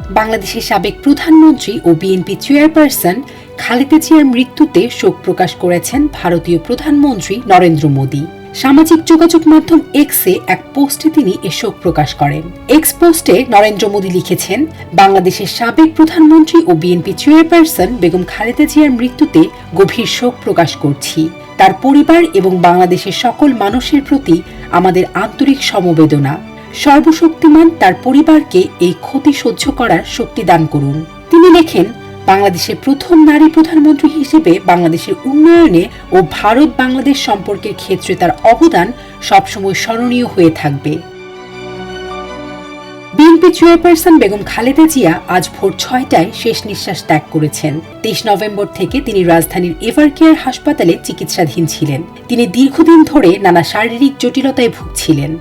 বাংলাদেশের সাবেক প্রধানমন্ত্রী ও বিএনপি চেয়ারপারসন খালেদা জিয়ার মৃত্যুতে শোক প্রকাশ করেছেন ভারতীয় প্রধানমন্ত্রী নরেন্দ্র মোদি। সামাজিক যোগাযোগ মাধ্যম এক্সে এক পোস্টে তিনি এ শোক প্রকাশ করেন। এক্স পোস্টে নরেন্দ্র মোদি লিখেছেন, বাংলাদেশের সাবেক প্রধানমন্ত্রী ও বিএনপি চেয়ারপারসন বেগম খালেদা জিয়ার মৃত্যুতে গভীর শোক প্রকাশ করছি। তার পরিবার এবং বাংলাদেশের সকল মানুষের প্রতি আমাদের আন্তরিক সমবেদনা। সর্বশক্তিমান তার পরিবারকে এই ক্ষতি সহ্য করার শক্তি দান করুন। তিনি লেখেন, বাংলাদেশের প্রথম নারী প্রধানমন্ত্রী হিসেবে বাংলাদেশের উন্নয়নে ও ভারত বাংলাদেশ সম্পর্কের ক্ষেত্রে তার অবদান সবসময় স্মরণীয় হয়ে থাকবে। বিএনপি চেয়ারপারসন বেগম খালেদা জিয়া আজ ভোর 6টায় শেষ নিঃশ্বাস ত্যাগ করেছেন। 23 নভেম্বর থেকে তিনি রাজধানীর এভারকেয়ার হাসপাতালে চিকিৎসাধীন ছিলেন। তিনি দীর্ঘদিন ধরে নানা শারীরিক জটিলতায় ভুগছিলেন।